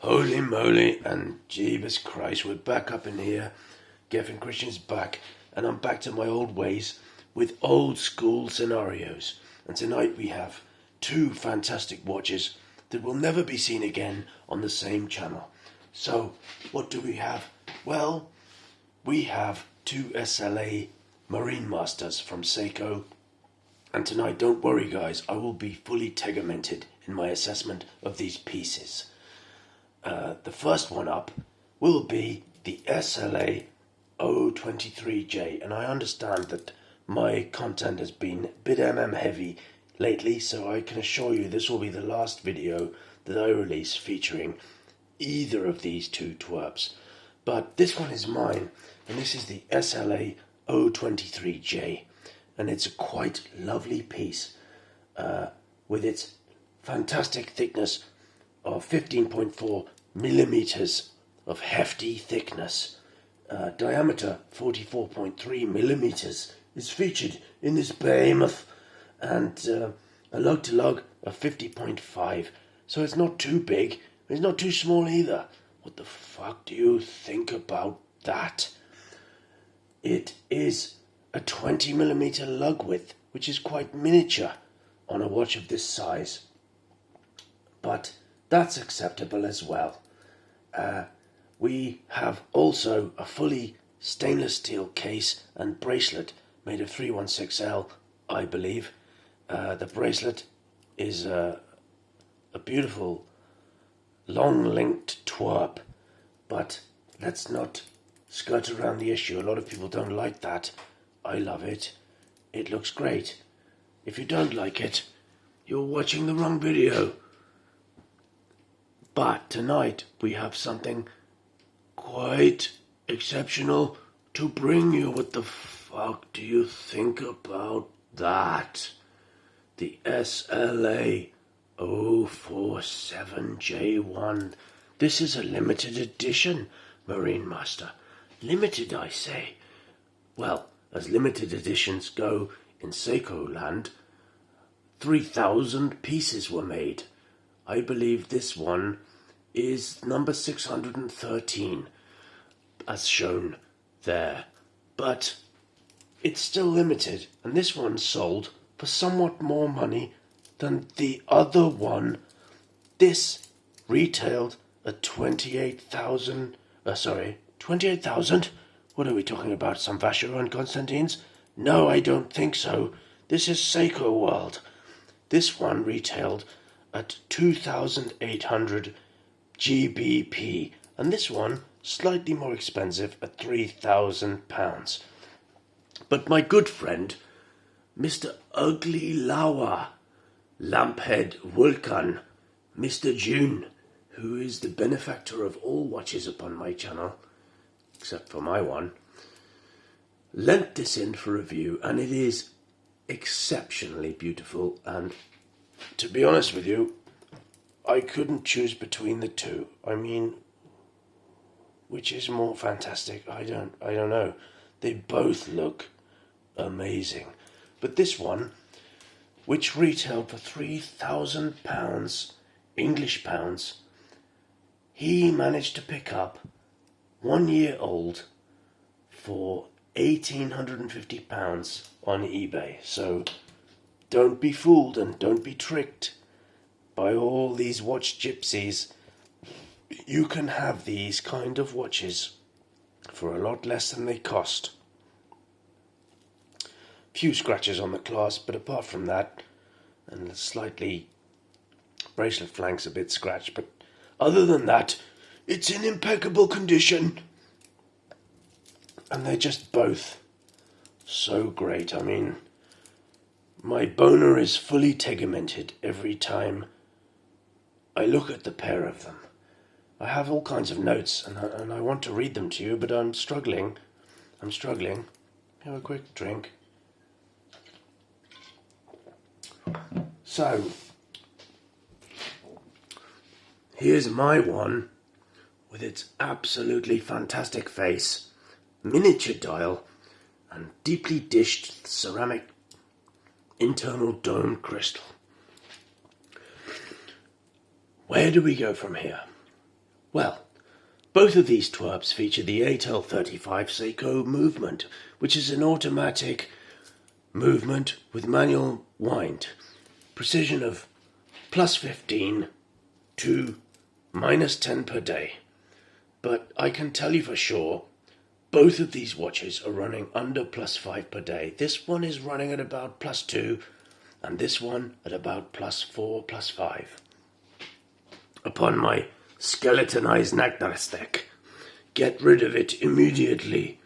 Holy moly and Jeebus Christ, we're back up in here. Geffen Christian's back, and I'm back to my old ways with old school scenarios. And tonight we have two fantastic watches that will never be seen again on the same channel. So, what do we have? Well, we have two SLA Marinemasters from Seiko. And tonight, don't worry guys, I will be fully tegmented in my assessment of these pieces. The first one up will be the SLA023J, and I understand that my content has been a bit heavy lately, so I can assure you this will be the last video that I release featuring either of these two twerps. But this one is mine, and this is the SLA023J, and it's a quite lovely piece with its fantastic thickness of 15.4 millimeters of hefty thickness. Diameter 44.3 millimeters is featured in this behemoth, and a lug to lug of 50.5. So it's not too big, it's not too small either. What the fuck do you think about that? It is a 20 millimeter lug width, which is quite miniature on a watch of this size. But that's acceptable as well. We have also a fully stainless steel case and bracelet made of 316L, I believe. The bracelet is a beautiful long linked twerp, but let's not skirt around the issue. A lot of people don't like that. I love it. It looks great. If you don't like it, you're watching the wrong video. But tonight we have something quite exceptional to bring you. What the fuck do you think about that? The SLA047J1. This is a limited edition Marinemaster. Limited, I say. Well, as limited editions go in Seiko land, 3,000 pieces were made. I believe this one is number 613, as shown there. But it's still limited, and this one sold for somewhat more money than the other one. This retailed at 28,000. 28,000? What are we talking about? Some Vacheron and Constantines? No, I don't think so. This is Seiko World. This one retailed at 2,800 GBP, and this one slightly more expensive at £3,000. But my good friend, Mr. Ugly Lawa, Lamphead Vulcan, Mr. June, who is the benefactor of all watches upon my channel, except for my one, lent this in for review, and it is exceptionally beautiful. And to be honest with you, I couldn't choose between the two. I mean, which is more fantastic? I don't know. They both look amazing. But this one, which retailed for £3,000, English pounds, he managed to pick up 1 year old for £1,850 on eBay. So don't be fooled and don't be tricked by all these watch gypsies. You can have these kind of watches for a lot less than they cost. Few scratches on the clasp, but apart from that, and slightly bracelet flanks a bit scratched, but other than that, it's in impeccable condition. And they're just both so great. I mean, my boner is fully tegmented every time I look at the pair of them. I have all kinds of notes, and I want to read them to you, but I'm struggling. Have a quick drink. So, here's my one with its absolutely fantastic face, miniature dial, and deeply dished ceramic internal dome crystal. Where do we go from here? Well, both of these twerps feature the 8L35 Seiko movement, which is an automatic movement with manual wind. Precision of +15 to -10 per day. But I can tell you for sure, both of these watches are running under +5 per day. This one is running at about +2, and this one at about +4, +5. Upon my skeletonized Nagdarastek, get rid of it immediately.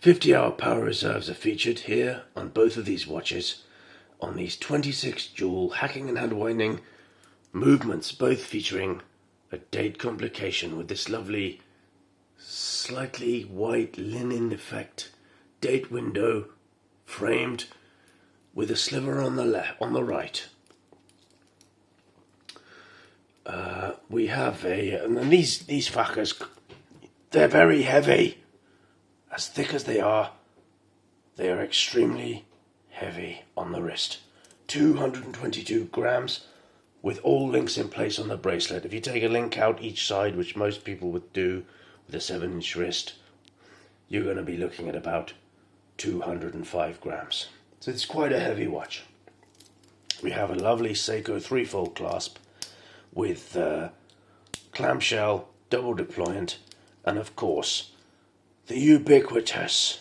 50-hour power reserves are featured here on both of these watches, on these 26 jewel hacking and hand-winding movements, both featuring a date complication with this lovely slightly white linen effect date window framed with a sliver on the right. We have and these fuckers, they're very heavy. As thick as they are extremely heavy on the wrist. 222 grams with all links in place on the bracelet. If you take a link out each side, which most people would do with a 7-inch wrist, you're going to be looking at about 205 grams. So it's quite a heavy watch. We have a lovely Seiko 3-fold clasp with clamshell, double deployant, and of course the ubiquitous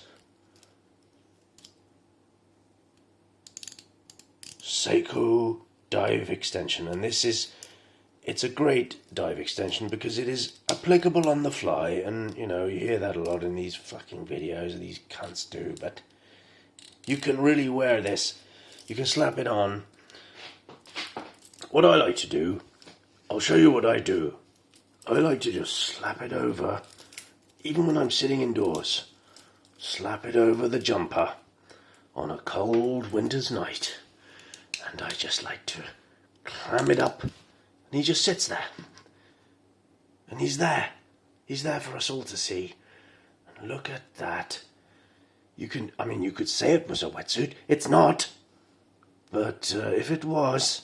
Seiko dive extension. And it's a great dive extension because it is applicable on the fly, and you hear that a lot in these fucking videos these cunts do, but you can really wear this. You can slap it on. What I like to do, I'll show you what I do. I like to just slap it over, even when I'm sitting indoors, slap it over the jumper on a cold winter's night, and I just like to clam it up, and he just sits there, and he's there for us all to see. And look at that. You could say it was a wetsuit. It's not, but if it was,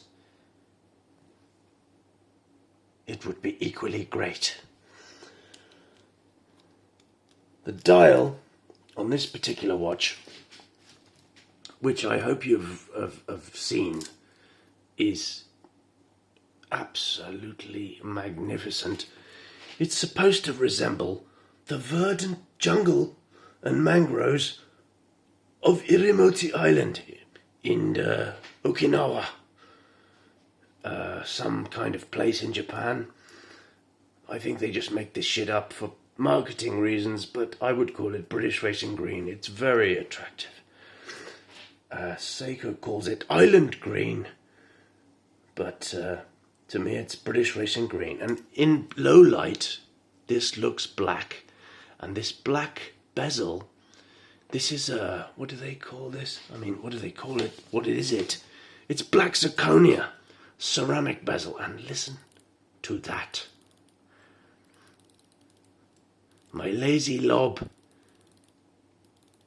it would be equally great. The dial on this particular watch, which I hope you've seen, is absolutely magnificent. It's supposed to resemble the verdant jungle and mangroves of Irimoti Island in Okinawa, some kind of place in Japan. I think they just make this shit up for marketing reasons, but I would call it British Racing Green. It's very attractive. Seiko calls it Island Green, but to me it's British Racing Green. And in low light, this looks black, and this black bezel, this is what do they call this? What do they call it? What is it? It's black zirconia ceramic bezel, and listen to that. My lazy lob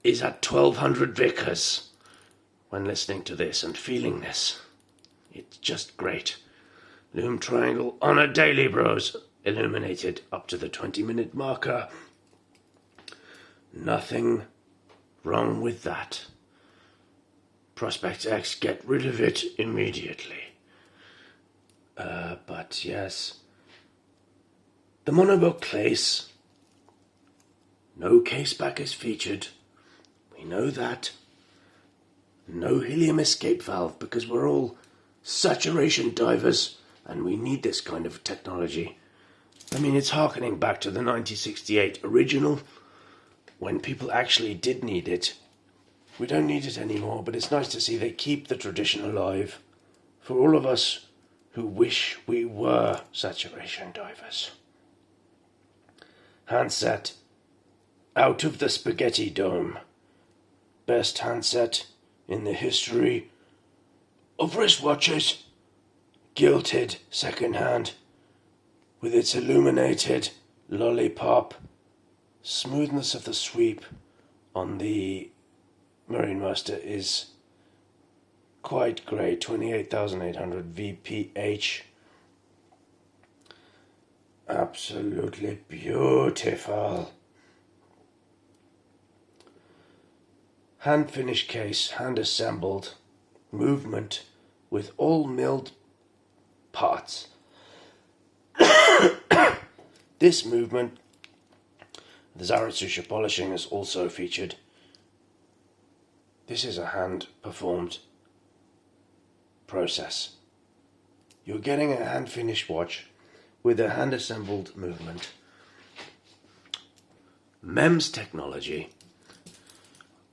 is at 1200 Vickers when listening to this and feeling this. It's just great. Lume triangle on a daily, bros. Illuminated up to the 20-minute marker. Nothing wrong with that. Prospect X, get rid of it immediately. But yes, the monobook case, no case back is featured. We know that. No helium escape valve, because we're all saturation divers and we need this kind of technology. It's harkening back to the 1968 original, when people actually did need it. We don't need it anymore, but it's nice to see they keep the tradition alive for all of us who wish we were saturation divers. Handset out of the spaghetti dome. Best handset in the history of wristwatches. Gilded second hand with its illuminated lollipop. Smoothness of the sweep on the Marinemaster is quite great. 28,800 VPH. Absolutely beautiful. Hand finished case, hand assembled, movement with all milled parts. This movement, the Zaratsusha polishing is also featured. This is a hand performed process. You're getting a hand finished watch with a hand assembled movement. MEMS technology.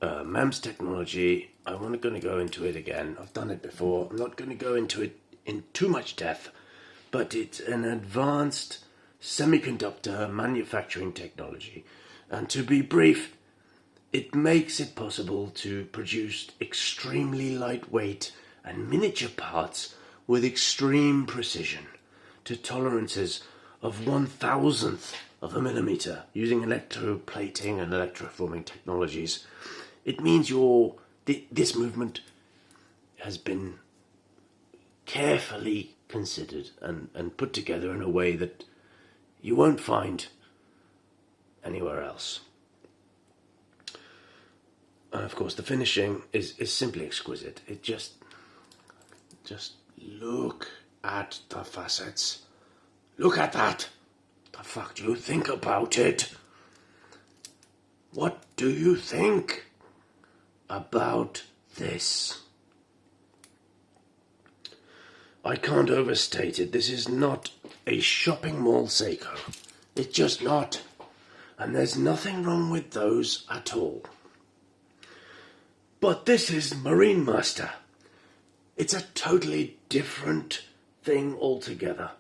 I'm not going to go into it again. I've done it before. I'm not going to go into it in too much depth, but it's an advanced semiconductor manufacturing technology. And to be brief, it makes it possible to produce extremely lightweight and miniature parts with extreme precision to tolerances of 1,000th of a millimeter using electroplating and electroforming technologies. It means this movement has been carefully considered and put together in a way that you won't find anywhere else. And of course, the finishing is simply exquisite. It just look at the facets. Look at that. The fuck do you think about it? What do you think about this? I can't overstate it. This is not a shopping mall Seiko. It's just not. And there's nothing wrong with those at all. But this is Marinemaster. It's a totally different thing altogether.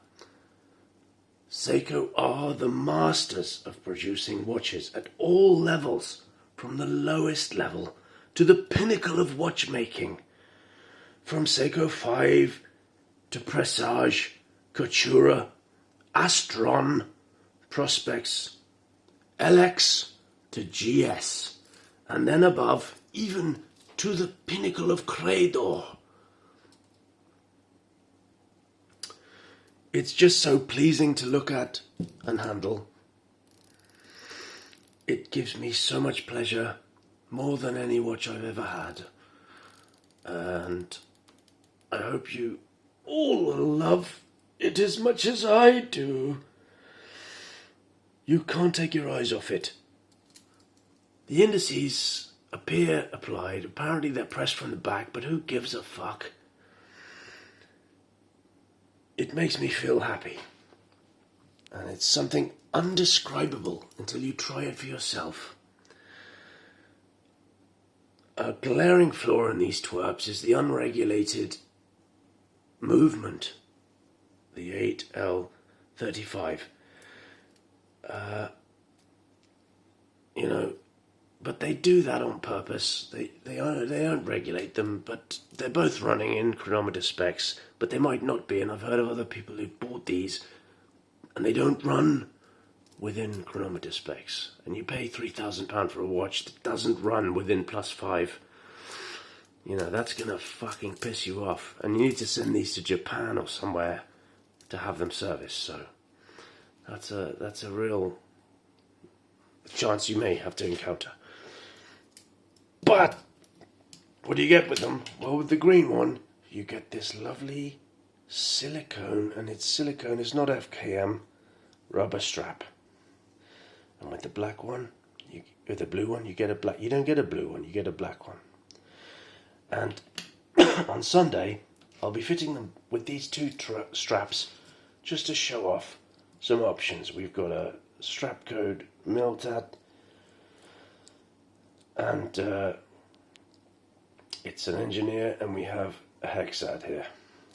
Seiko are the masters of producing watches at all levels, from the lowest level to the pinnacle of watchmaking. From Seiko 5 to Presage, Coutura, Astron, Prospex, LX to GS, and then above, even to the pinnacle of Credor. It's just so pleasing to look at and handle. It gives me so much pleasure, more than any watch I've ever had. And I hope you all will love it as much as I do. You can't take your eyes off it. The indices appear applied. Apparently they're pressed from the back, but who gives a fuck? It makes me feel happy. And it's something undescribable until you try it for yourself. A glaring flaw in these twerps is the unregulated movement. The 8L35. But they do that on purpose. They don't regulate them, but they're both running in chronometer specs, but they might not be, and I've heard of other people who've bought these, and they don't run within chronometer specs. And you pay £3,000 for a watch that doesn't run within +5. That's gonna fucking piss you off. And you need to send these to Japan or somewhere to have them serviced, so that's a real chance you may have to encounter. But what do you get with them? Well, with the green one, you get this lovely silicone, and it's silicone, it's not FKM, rubber strap. And with the black one, with the blue one, you get a black. You don't get a blue one, you get a black one. And on Sunday, I'll be fitting them with these two straps just to show off some options. We've got a strap code Miltat, and it's an engineer, and we have a Hexad here.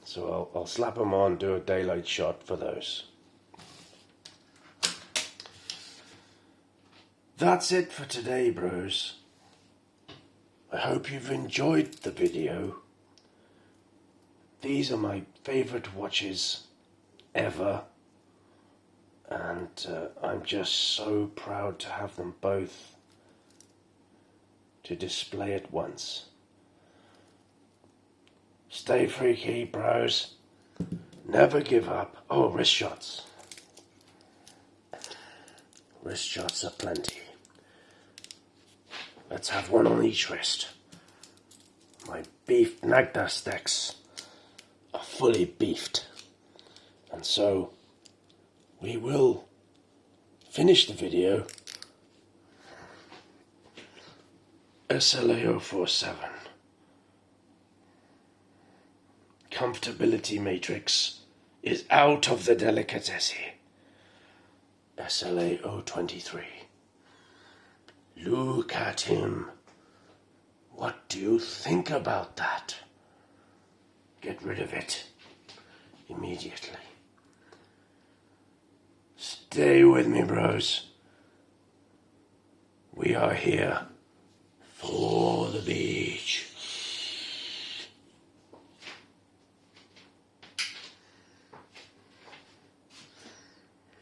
So I'll slap them on, do a daylight shot for those. That's it for today, bros. I hope you've enjoyed the video. These are my favorite watches ever, and I'm just so proud to have them both to display at once. Stay freaky, bros. Never give up. Oh, wrist shots. Wrist shots are plenty. Let's have one on each wrist. My beefed Nagda stacks are fully beefed. And so we will finish the video. SLA047. Comfortability matrix is out of the delicatessen. SLA023. Look at him. What do you think about that? Get rid of it immediately. Stay with me, bros. We are here for